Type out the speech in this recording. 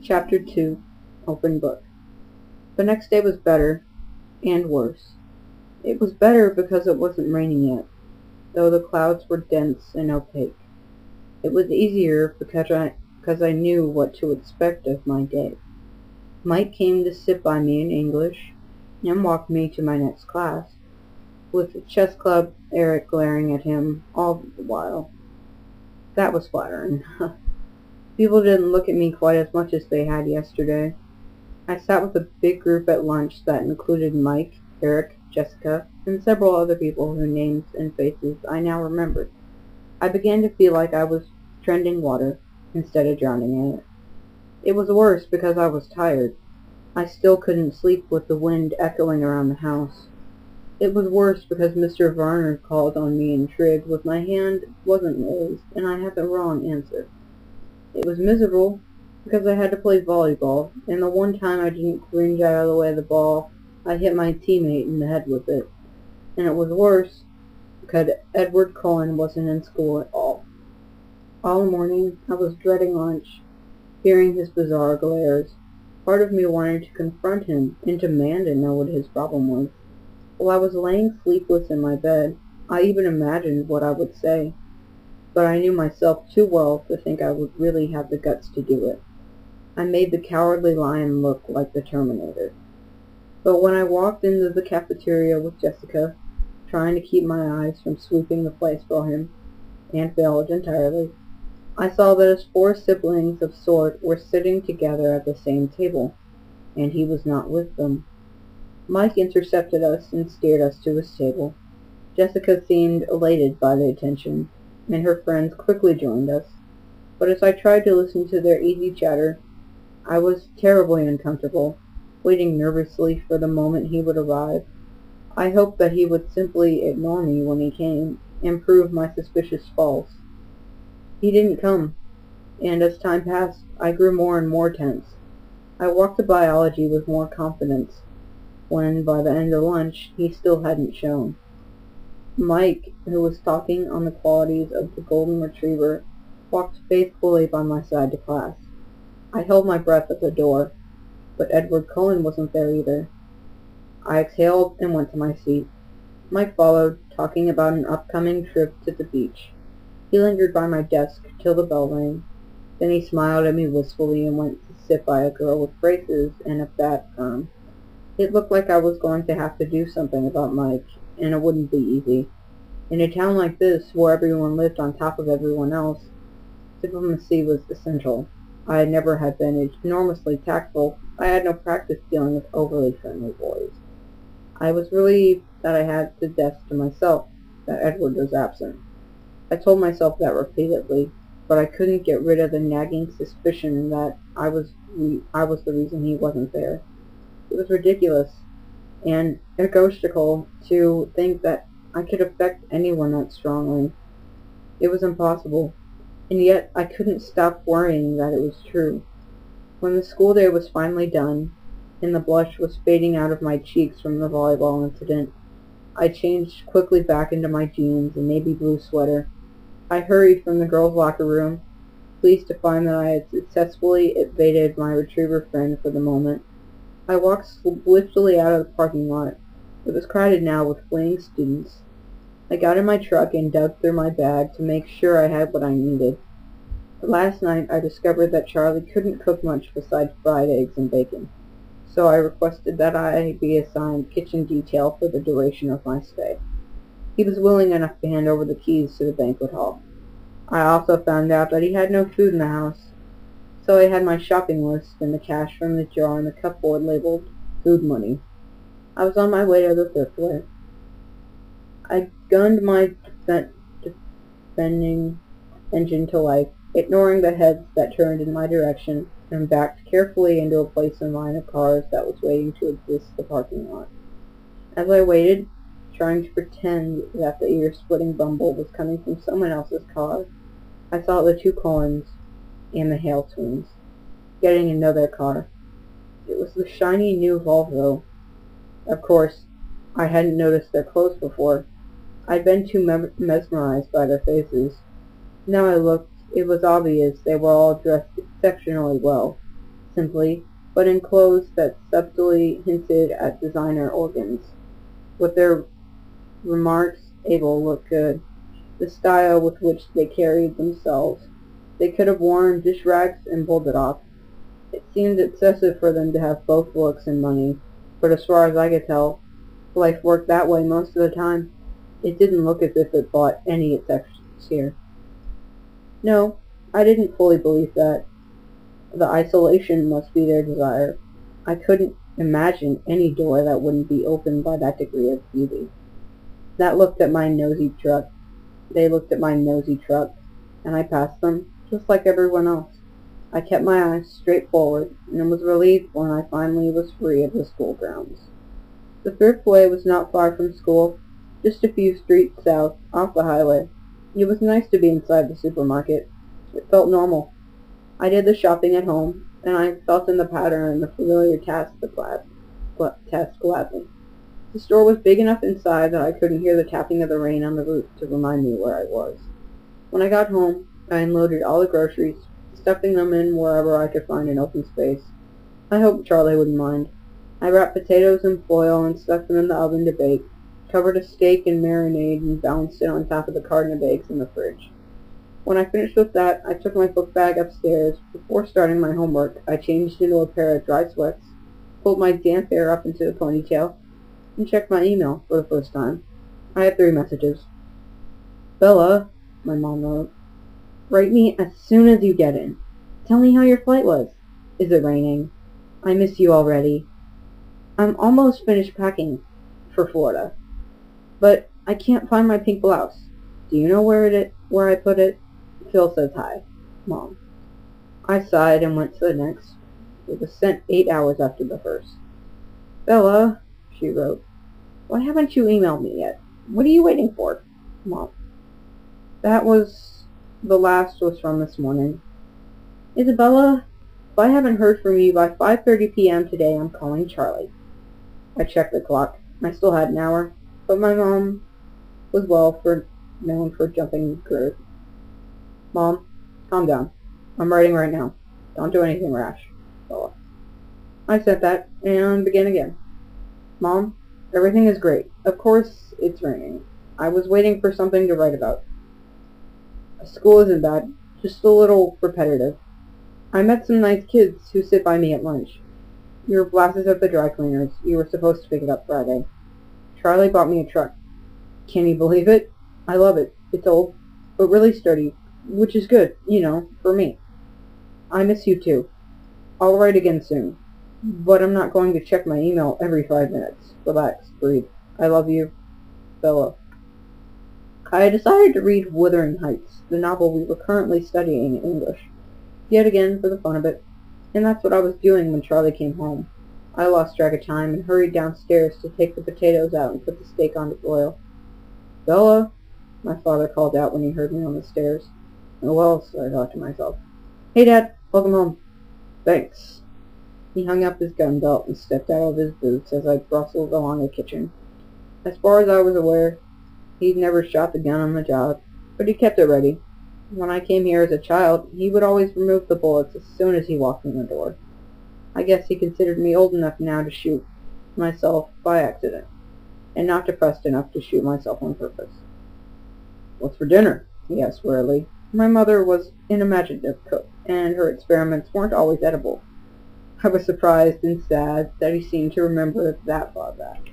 Chapter 2. Open Book. The next day was better, and worse. It was better because it wasn't raining yet, though the clouds were dense and opaque. It was easier because I knew what to expect of my day. Mike came to sit by me in English and walk me to my next class, with the chess club Eric glaring at him all the while. That was flattering. People didn't look at me quite as much as they had yesterday. I sat with a big group at lunch that included Mike, Eric, Jessica, and several other people whose names and faces I now remembered. I began to feel like I was treading water instead of drowning in it. It was worse because I was tired. I still couldn't sleep with the wind echoing around the house. It was worse because Mr. Varner called on me in trig with my hand wasn't raised, and I had the wrong answer. It was miserable because I had to play volleyball, and the one time I didn't cringe out of the way of the ball, I hit my teammate in the head with it. And it was worse because Edward Cullen wasn't in school at all. All morning I was dreading lunch, hearing his bizarre glares. Part of me wanted to confront him and demand to know what his problem was. While I was laying sleepless in my bed, I even imagined what I would say, but I knew myself too well to think I would really have the guts to do it. I made the cowardly lion look like the Terminator. But when I walked into the cafeteria with Jessica, trying to keep my eyes from sweeping the place for him, and failed entirely, I saw that his 4 siblings of sort were sitting together at the same table, and he was not with them. Mike intercepted us and steered us to his table. Jessica seemed elated by the attention, and her friends quickly joined us. But as I tried to listen to their easy chatter, I was terribly uncomfortable, waiting nervously for the moment he would arrive. I hoped that he would simply ignore me when he came, and prove my suspicions false. He didn't come, and as time passed, I grew more and more tense. I walked to biology with more confidence, when, by the end of lunch, he still hadn't shown. Mike, who was talking on the qualities of the golden retriever, walked faithfully by my side to class. I held my breath at the door, but Edward Cullen wasn't there either. I exhaled and went to my seat. Mike followed, talking about an upcoming trip to the beach. He lingered by my desk till the bell rang. Then he smiled at me wistfully and went to sit by a girl with braces and a fat perm. It looked like I was going to have to do something about Mike, and it wouldn't be easy. In a town like this, where everyone lived on top of everyone else, diplomacy was essential. I had never had been enormously tactful. I had no practice dealing with overly friendly boys. I was relieved that I had the desk to myself, that Edward was absent. I told myself that repeatedly, but I couldn't get rid of the nagging suspicion that I was the reason he wasn't there. It was ridiculous and egotistical to think that I could affect anyone that strongly. It was impossible, and yet I couldn't stop worrying that it was true. When the school day was finally done, and the blush was fading out of my cheeks from the volleyball incident, I changed quickly back into my jeans and navy blue sweater. I hurried from the girls' locker room, pleased to find that I had successfully evaded my retriever friend for the moment. I walked swiftly out of the parking lot. It was crowded now with fleeing students. I got in my truck and dug through my bag to make sure I had what I needed. Last night I discovered that Charlie couldn't cook much besides fried eggs and bacon, so I requested that I be assigned kitchen detail for the duration of my stay. He was willing enough to hand over the keys to the banquet hall. I also found out that he had no food in the house, so I had my shopping list and the cash from the jar on the cupboard labeled food money. I was on my way to the thriftway. I gunned my defending engine to life, ignoring the heads that turned in my direction, and backed carefully into a place in line of cars that was waiting to exist the parking lot. As I waited, trying to pretend that the ear-splitting bumble was coming from someone else's car, I saw the 2 Cullens and the Hale twins getting into their car. It was the shiny new Volvo. Of course, I hadn't noticed their clothes before. I'd been too mesmerized by their faces. Now I looked, it was obvious they were all dressed exceptionally well, simply, but in clothes that subtly hinted at designer organs. With their remarks, Abel looked good. The style with which they carried themselves. They could have worn dish rags and pulled it off. It seemed excessive for them to have both looks and money, but as far as I could tell, life worked that way most of the time. It didn't look as if it bought any exceptions here. No, I didn't fully believe that. The isolation must be their desire. I couldn't imagine any door that wouldn't be opened by that degree of beauty. They looked at my nosy truck, and I passed them, just like everyone else. I kept my eyes straight forward, and was relieved when I finally was free of the school grounds. The thriftway was not far from school, just a few streets south, off the highway. It was nice to be inside the supermarket. It felt normal. I did the shopping at home, and I felt in the pattern and the familiar task gladly. The store was big enough inside that I couldn't hear the tapping of the rain on the roof to remind me where I was. When I got home, I unloaded all the groceries, stuffing them in wherever I could find an open space. I hoped Charlie wouldn't mind. I wrapped potatoes in foil and stuck them in the oven to bake, covered a steak in marinade and balanced it on top of the carton of eggs in the fridge. When I finished with that, I took my book bag upstairs. Before starting my homework, I changed into a pair of dry sweats, pulled my damp hair up into a ponytail, and checked my email for the first time. I had 3 messages. "Bella," my mom wrote, "write me as soon as you get in. Tell me how your flight was. Is it raining? I miss you already. I'm almost finished packing for Florida, but I can't find my pink blouse. Do you know where I put it? Phil says hi. Mom." I sighed and went to the next. It was sent 8 hours after the first. "Bella," she wrote, "why haven't you emailed me yet? What are you waiting for?" Mom. The last was from this morning. "Isabella, if I haven't heard from you by 5:30 p.m. today, I'm calling Charlie." I checked the clock. I still had an hour, but my mom was known for jumping through. "Mom, calm down. I'm writing right now. Don't do anything rash, Bella." I said that, and began again. "Mom, everything is great. Of course it's raining. I was waiting for something to write about. School isn't bad, just a little repetitive. I met some nice kids who sit by me at lunch. Your blouse is at the dry cleaners. You were supposed to pick it up Friday. Charlie bought me a truck. Can you believe it? I love it. It's old, but really sturdy, which is good, for me. I miss you too. I'll write again soon, but I'm not going to check my email every 5 minutes. Relax, breathe. I love you, Bella." I had decided to read Wuthering Heights, the novel we were currently studying in English, yet again for the fun of it, and that's what I was doing when Charlie came home. I lost track of time and hurried downstairs to take the potatoes out and put the steak on to boil. "Bella," my father called out when he heard me on the stairs. "Oh, else," I thought to myself. "Hey, Dad, welcome home." "Thanks." He hung up his gun belt and stepped out of his boots as I bustled along the kitchen. As far as I was aware, he'd never shot the gun on the job, but he kept it ready. When I came here as a child, he would always remove the bullets as soon as he walked in the door. I guess he considered me old enough now to shoot myself by accident, and not depressed enough to shoot myself on purpose. "What's for dinner?" he asked wearily. My mother was an imaginative cook, and her experiments weren't always edible. I was surprised and sad that he seemed to remember that far back.